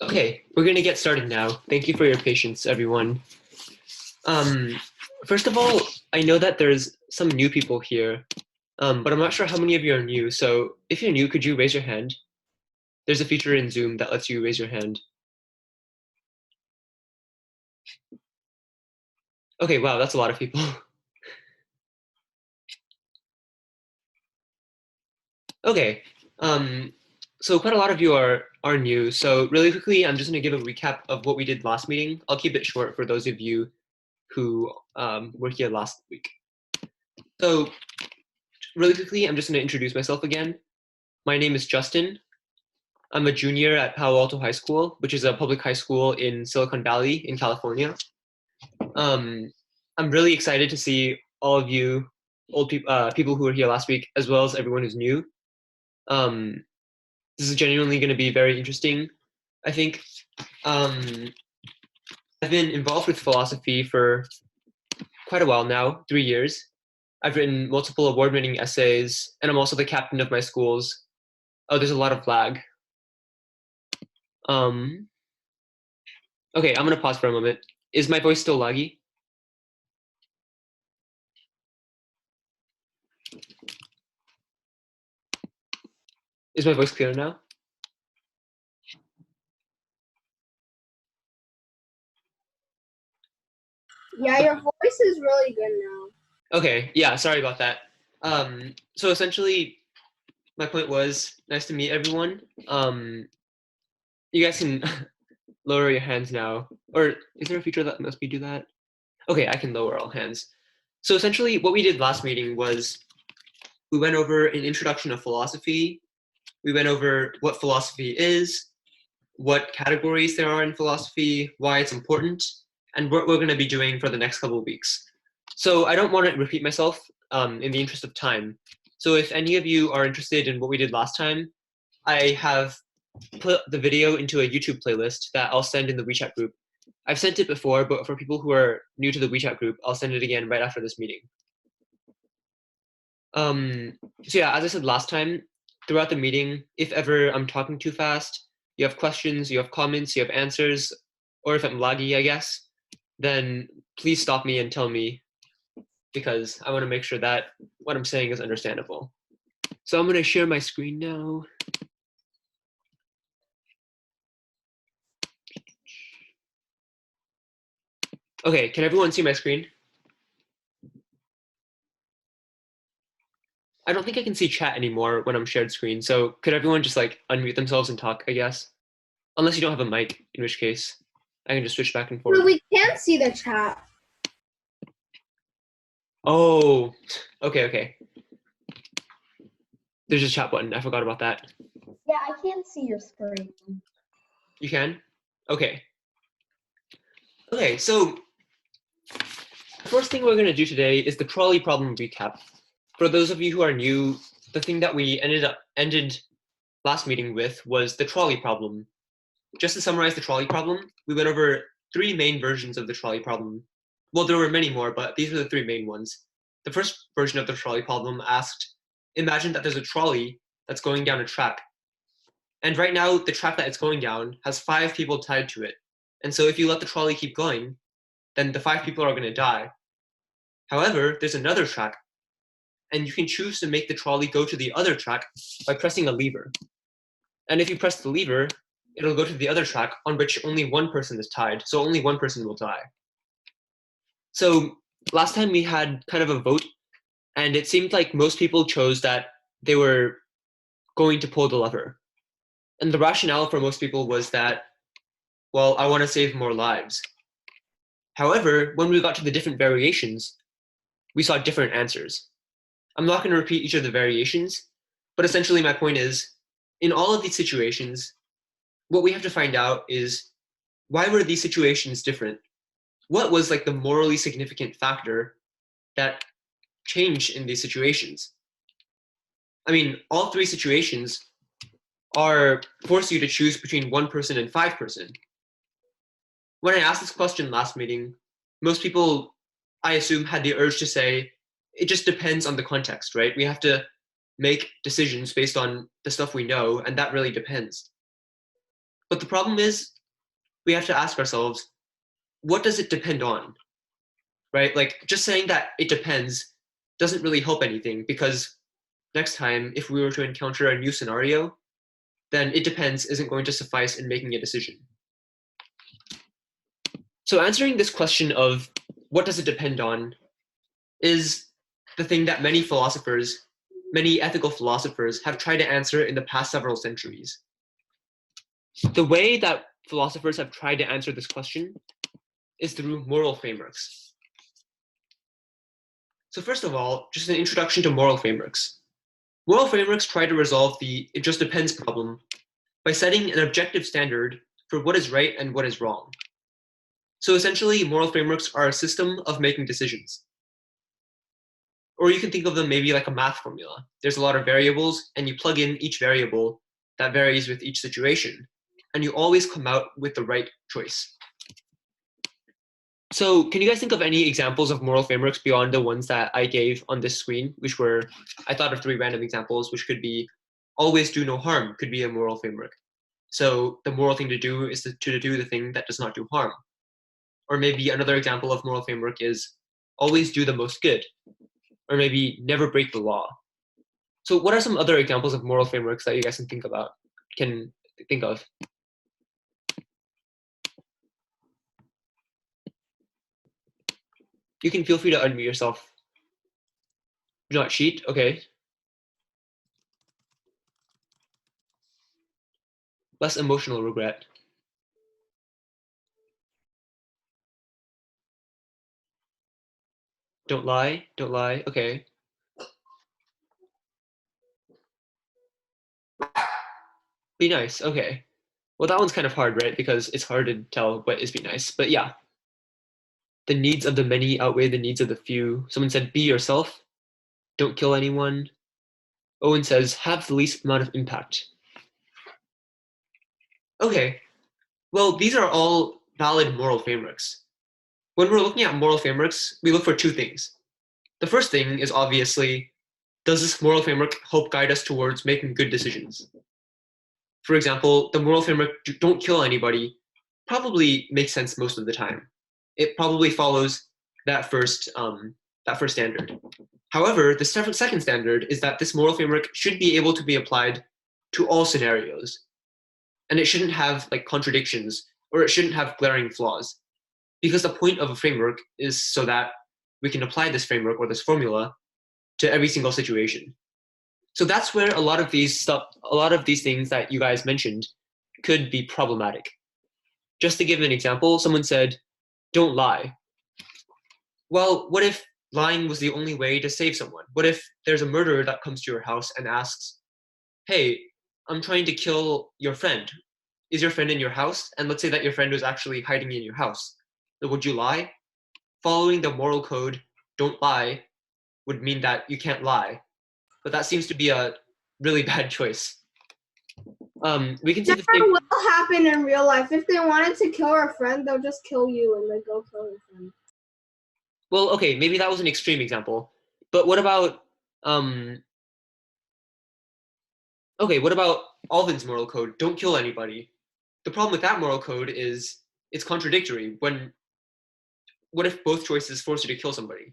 Okay, we're going to get started now. Thank you for your patience, everyone. Um, First of all, I know that there's some new people here, but I'm not sure how many of you are new. So if you're new, could you raise your hand? There's a feature in Zoom that lets you raise your hand. Okay, wow, that's a lot of people. Okay, so quite a lot of you are new. So really quickly, I'm just going to give a recap of what we did last meeting. I'll keep it short for those of you who were here last week. So really quickly, I'm just going to introduce myself again. My name is Justin. I'm a junior at Palo Alto High School, which is a public high school in Silicon Valley in California. I'm really excited to see all of you old people, people who were here last week, as well as everyone who's new. This is genuinely going to be very interesting. I think I've been involved with philosophy for quite a while now, 3 years. I've written multiple award-winning essays, and I'm also the captain of my schools. Oh, there's a lot of lag. Okay, I'm gonna pause for a moment. Is my voice still laggy? Is my voice clear now? Yeah, your voice is really good now. Okay, yeah, sorry about that. So essentially, my point was, nice to meet everyone. You guys can lower your hands now. Or is there a feature that lets me do that? Okay, I can lower all hands. So essentially, what we did last meeting was we went over an introduction of philosophy. We went over what philosophy is, what categories there are in philosophy, why it's important, and what we're going to be doing for the next couple of weeks. So I don't want to repeat myself in the interest of time. So if any of you are interested in what we did last time, I have put the video into a YouTube playlist that I'll send in the WeChat group. I've sent it before, but for people who are new to the WeChat group, I'll send it again right after this meeting. So yeah, as I said last time, throughout the meeting, if ever I'm talking too fast, you have questions, you have comments, you have answers, or if I'm laggy, I guess, then please stop me and tell me, because I want to make sure that what I'm saying is understandable. So I'm going to share my screen now. Okay, can everyone see my screen? I don't think I can see chat anymore when I'm shared screen, so could everyone just like unmute themselves and talk, I guess? Unless you don't have a mic, in which case I can just switch back and forth. No, we can't see the chat. Oh, okay. There's a chat button. I forgot about that. Yeah, I can't see your screen. You can? Okay. Okay, so the first thing we're going to do today is the trolley problem recap. For those of you who are new, the thing that we ended last meeting with was the trolley problem. Just to summarize the trolley problem, we went over 3 main versions of the trolley problem. Well, there were many more, but these were the 3 main ones. The first version of the trolley problem asked, imagine that there's a trolley that's going down a track. And right now, the track that it's going down has 5 people tied to it. And so if you let the trolley keep going, then the 5 people are going to die. However, there's another track, and you can choose to make the trolley go to the other track by pressing a lever. And if you press the lever, it'll go to the other track on which only one person is tied, so only one person will die. So last time we had kind of a vote, and it seemed like most people chose that they were going to pull the lever. And the rationale for most people was that, well, I want to save more lives. However, when we got to the different variations, we saw different answers. I'm not going to repeat each of the variations, but essentially my point is, in all of these situations, what we have to find out is, why were these situations different? What was like the morally significant factor that changed in these situations? I mean, all 3 situations are force you to choose between 1 person and 5 person. When I asked this question last meeting, most people, I assume, had the urge to say, it just depends on the context, right? We have to make decisions based on the stuff we know, and that really depends. But the problem is, we have to ask ourselves, what does it depend on? Right? Like, just saying that it depends doesn't really help anything, because next time, if we were to encounter a new scenario, then it depends isn't going to suffice in making a decision. So answering this question of what does it depend on is the thing that many philosophers, many ethical philosophers have tried to answer in the past several centuries. The way that philosophers have tried to answer this question is through moral frameworks. So first of all, just an introduction to moral frameworks. Moral frameworks try to resolve the "it just depends" problem by setting an objective standard for what is right and what is wrong. So essentially, moral frameworks are a system of making decisions. Or you can think of them maybe like a math formula. There's a lot of variables, and you plug in each variable that varies with each situation, and you always come out with the right choice. So can you guys think of any examples of moral frameworks beyond the ones that I gave on this screen, which were, I thought of 3 random examples, which could be always do no harm could be a moral framework. So the moral thing to do is to do the thing that does not do harm. Or maybe another example of moral framework is always do the most good. Or maybe never break the law. So what are some other examples of moral frameworks that you guys can think of? You can feel free to unmute yourself. Do not cheat, okay. Less emotional regret. Don't lie, okay. Be nice, okay. Well, that one's kind of hard, right? Because it's hard to tell what is be nice, but yeah. The needs of the many outweigh the needs of the few. Someone said, be yourself, don't kill anyone. Owen says, have the least amount of impact. Okay, well, these are all valid moral frameworks. When we're looking at moral frameworks, we look for 2 things. The first thing is obviously, does this moral framework help guide us towards making good decisions? For example, the moral framework, don't kill anybody, probably makes sense most of the time. It probably follows that first standard. However, the second standard is that this moral framework should be able to be applied to all scenarios. And it shouldn't have like contradictions, or it shouldn't have glaring flaws. Because the point of a framework is so that we can apply this framework or this formula to every single situation. So that's where a lot of these things that you guys mentioned could be problematic. Just to give an example, someone said, don't lie. Well, what if lying was the only way to save someone? What if there's a murderer that comes to your house and asks, hey, I'm trying to kill your friend. Is your friend in your house? And let's say that your friend was actually hiding in your house. So would you lie? Following the moral code, don't lie, would mean that you can't lie. But that seems to be a really bad choice. We can see the That same. will happen in real life. If they wanted to kill a friend, they'll just kill you and then go kill your friend. Well, okay, maybe that was an extreme example. But what about what about Alvin's moral code? Don't kill anybody. The problem with that moral code is it's contradictory. What if both choices force you to kill somebody?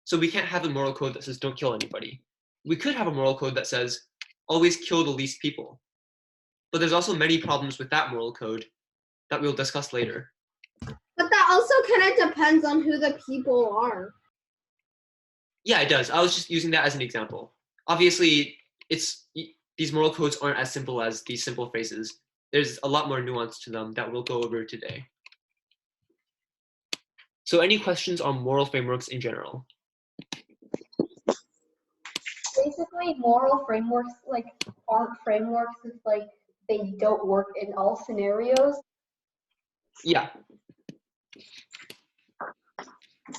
So we can't have a moral code that says don't kill anybody. We could have a moral code that says always kill the least people. But there's also many problems with that moral code that we'll discuss later. But that also kind of depends on who the people are. Yeah, it does. I was just using that as an example. Obviously, these moral codes aren't as simple as these simple phrases. There's a lot more nuance to them that we'll go over today. So any questions on moral frameworks in general? Basically, moral frameworks aren't frameworks. It's like they don't work in all scenarios. Yeah.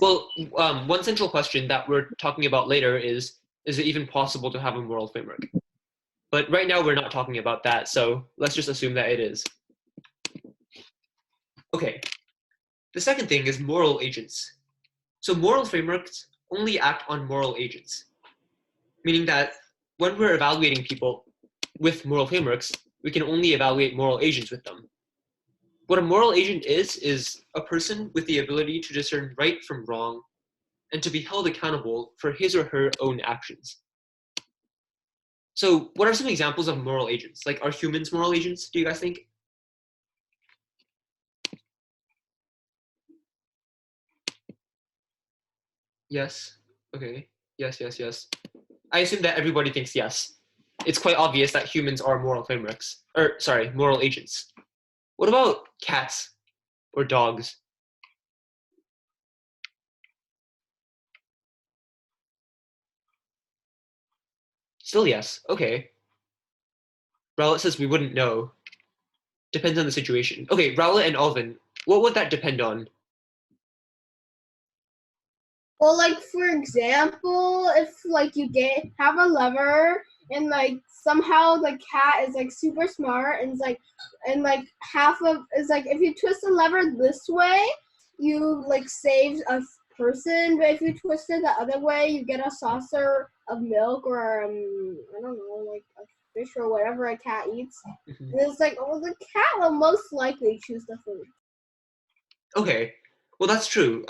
Well, one central question that we're talking about later is it even possible to have a moral framework? But right now we're not talking about that, so let's just assume that it is. Okay. The second thing is moral agents. So moral frameworks only act on moral agents, meaning that when we're evaluating people with moral frameworks, we can only evaluate moral agents with them. What a moral agent is a person with the ability to discern right from wrong and to be held accountable for his or her own actions. So what are some examples of moral agents? Like, are humans moral agents, do you guys think? Yes. Okay. Yes, yes, yes. I assume that everybody thinks yes. It's quite obvious that humans are moral frameworks. Or, sorry, moral agents. What about cats or dogs? Still yes. Okay. Rowlett says we wouldn't know. Depends on the situation. Okay, Rowlett and Alvin, what would that depend on? Well, like for example, if like you have a lever and like somehow the cat is like super smart and half of is like if you twist the lever this way, you like save a person, but if you twist it the other way, you get a saucer of milk or I don't know, like a fish or whatever a cat eats. Mhm. And it's like, oh, the cat will most likely choose the food. Okay, well that's true.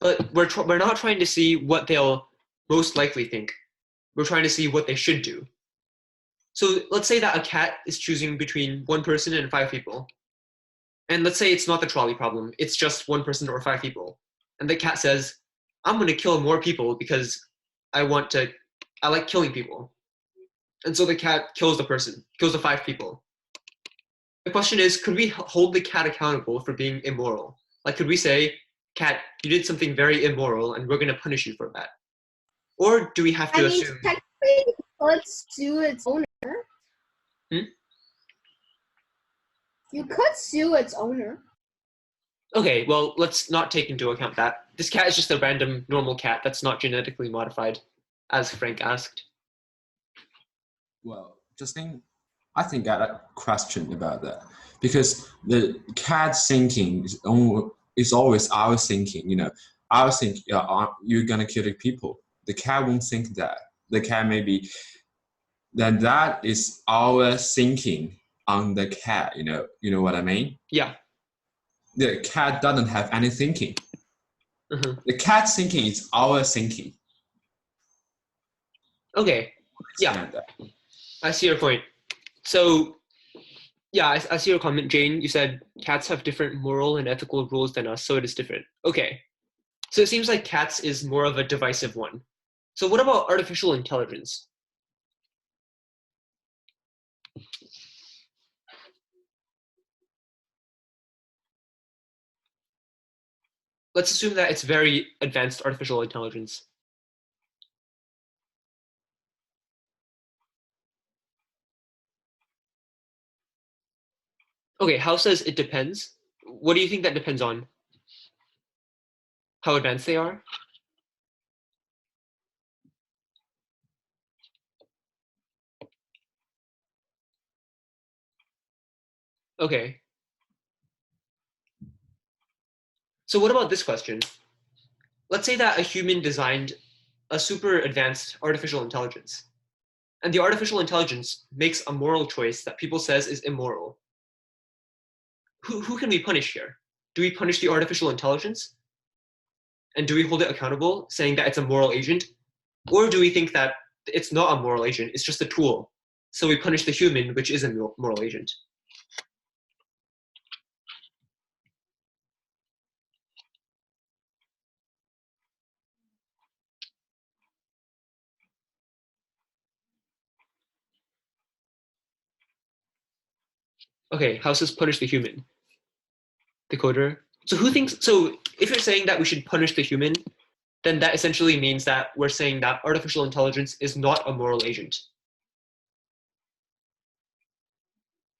But we're not trying to see what they'll most likely think. We're trying to see what they should do. So let's say that a cat is choosing between one person and 5 people. And let's say it's not the trolley problem, it's just one person or 5 people. And the cat says, I'm going to kill more people because I like killing people. And so the cat kills the 5 people. The question is, could we hold the cat accountable for being immoral? Like, could we say, cat, you did something very immoral and we're going to punish you for that? Or do we have to assume? Technically, let's sue its owner. Hmm? You could sue its owner. Okay, well, let's not take into account that. This cat is just a random normal cat that's not genetically modified, as Frank asked. Well, Justin, I think I got a question about that because the cat thinking is always our thinking. You know, our think you're gonna kill the people. The cat won't think that. The cat maybe then that is our thinking on the cat. You know what I mean? Yeah. The cat doesn't have any thinking. Mhm. The cat thinking is our thinking. Okay. Yeah, Understand that. I see your point. So, yeah, I see your comment, Jane. You said cats have different moral and ethical rules than us, so it is different. Okay. So it seems like cats is more of a divisive one. So what about artificial intelligence? Let's assume that it's very advanced artificial intelligence. Okay, House says it depends. What do you think that depends on? How advanced they are? Okay. So what about this question? Let's say that a human designed a super advanced artificial intelligence, and the artificial intelligence makes a moral choice that people says is immoral. Who can we punish here? Do we punish the artificial intelligence? And do we hold it accountable, saying that it's a moral agent? Or do we think that it's not a moral agent, it's just a tool? So we punish the human, which is a moral agent. Okay, how says punish the human? The coder. So who thinks, so if you're saying that we should punish the human, then that essentially means that we're saying that artificial intelligence is not a moral agent.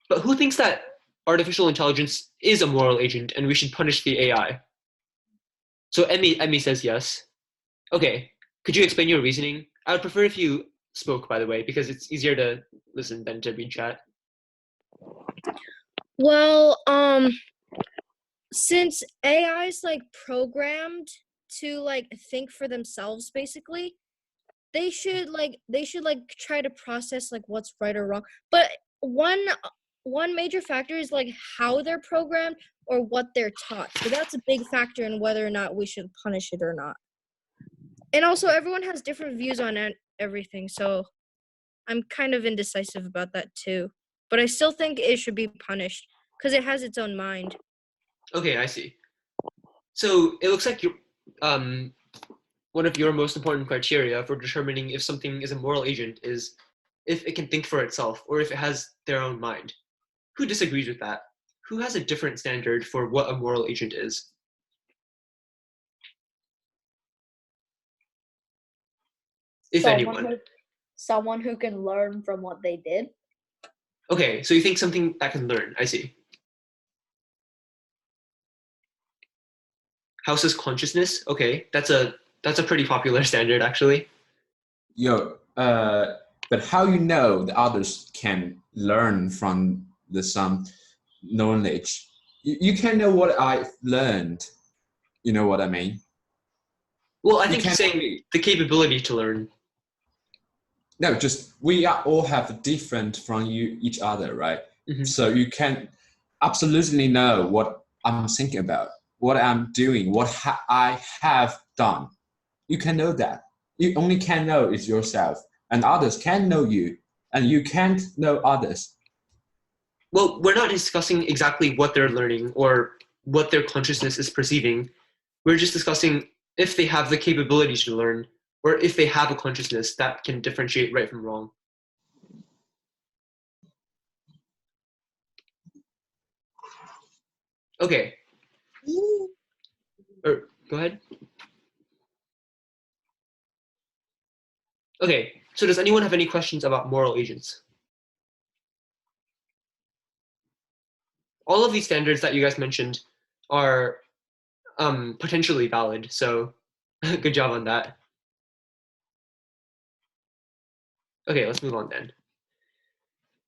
But who thinks that artificial intelligence is a moral agent and we should punish the AI? So Emmy says yes. Okay, could you explain your reasoning? I would prefer if you spoke, by the way, because it's easier to listen than to read chat. Well, since AI is like programmed to like think for themselves, basically, they should try to process like what's right or wrong. But one one major factor is like how they're programmed or what they're taught. So that's a big factor in whether or not we should punish it or not. And also, everyone has different views on everything, so I'm kind of indecisive about that too. But I still think it should be punished because it has its own mind. Okay, I see. So it looks like one of your most important criteria for determining if something is a moral agent is if it can think for itself or if it has their own mind. Who disagrees with that? Who has a different standard for what a moral agent is? If anyone. Someone who can learn from what they did. Okay, so you think something that can learn, I see. House's consciousness, okay, that's a pretty popular standard actually. But how you know the others can learn from some knowledge? You can know what I've learned. You know what I mean? Well, I think you're saying the capability to learn. No, just we all have different from each other, right? Mm-hmm. So you can absolutely know what I'm thinking about, what I'm doing, what I have done. You can know that. You only can know is yourself, and others can know you, and you can't know others. Well, we're not discussing exactly what they're learning or what their consciousness is perceiving. We're just discussing if they have the capability to learn or if they have a consciousness that can differentiate right from wrong. Okay. Go ahead. Okay, so does anyone have any questions about moral agents? All of these standards that you guys mentioned are potentially valid, so good job on that. Okay, let's move on then.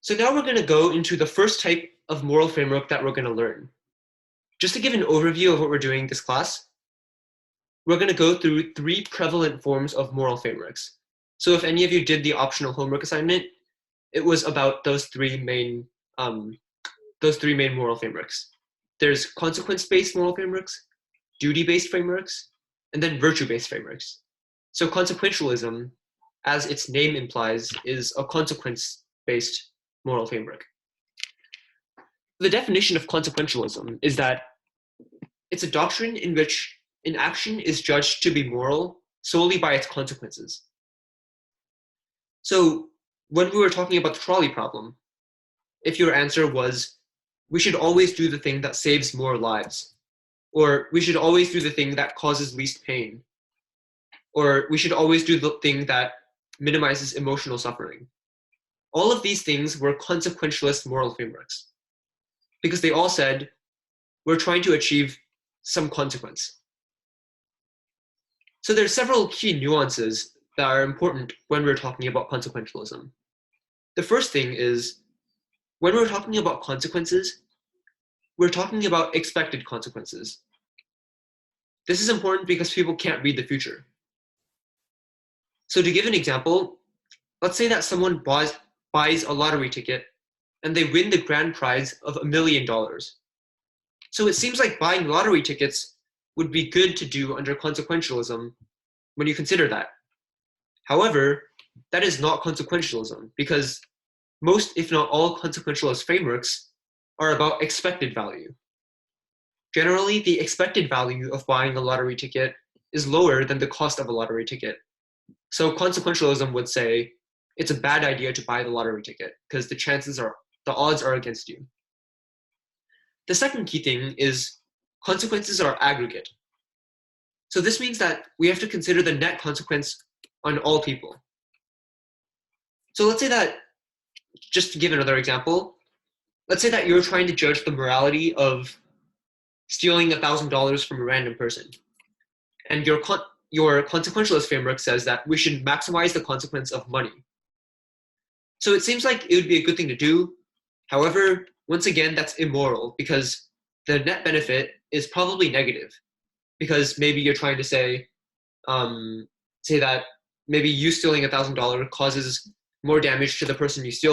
So now we're going to go into the first type of moral framework that we're going to learn. Just to give an overview of what we're doing this class, we're going to go through 3 prevalent forms of moral frameworks. So if any of you did the optional homework assignment, it was about those three main moral frameworks. There's consequence-based moral frameworks, duty-based frameworks, and then virtue-based frameworks. So consequentialism, as its name implies, is a consequence-based moral framework. The definition of consequentialism is that it's a doctrine in which an action is judged to be moral solely by its consequences. So when we were talking about the trolley problem, if your answer was, we should always do the thing that saves more lives, or we should always do the thing that causes least pain, or we should always do the thing that minimizes emotional suffering. All of these things were consequentialist moral frameworks because they all said, we're trying to achieve some consequence. So there's several key nuances that are important when we're talking about consequentialism. The first thing is, when we're talking about consequences, we're talking about expected consequences. This is important because people can't read the future. So to give an example, let's say that someone buys a lottery ticket and they win the grand prize of $1 million. So it seems like buying lottery tickets would be good to do under consequentialism when you consider that. However, that is not consequentialism because most, if not all, consequentialist frameworks are about expected value. Generally, the expected value of buying a lottery ticket is lower than the cost of a lottery ticket. So consequentialism would say it's a bad idea to buy the lottery ticket because the odds are against you. The second key thing is consequences are aggregate. So this means that we have to consider the net consequence on all people. So let's say that, just to give another example, let's say that you're trying to judge the morality of stealing $1,000 from a random person. And your consequentialist framework says that we should maximize the consequence of money. So it seems like it would be a good thing to do. However, once again, that's immoral because the net benefit is probably negative. Because maybe you're trying to say that maybe you stealing $1,000 causes more damage to the person you steal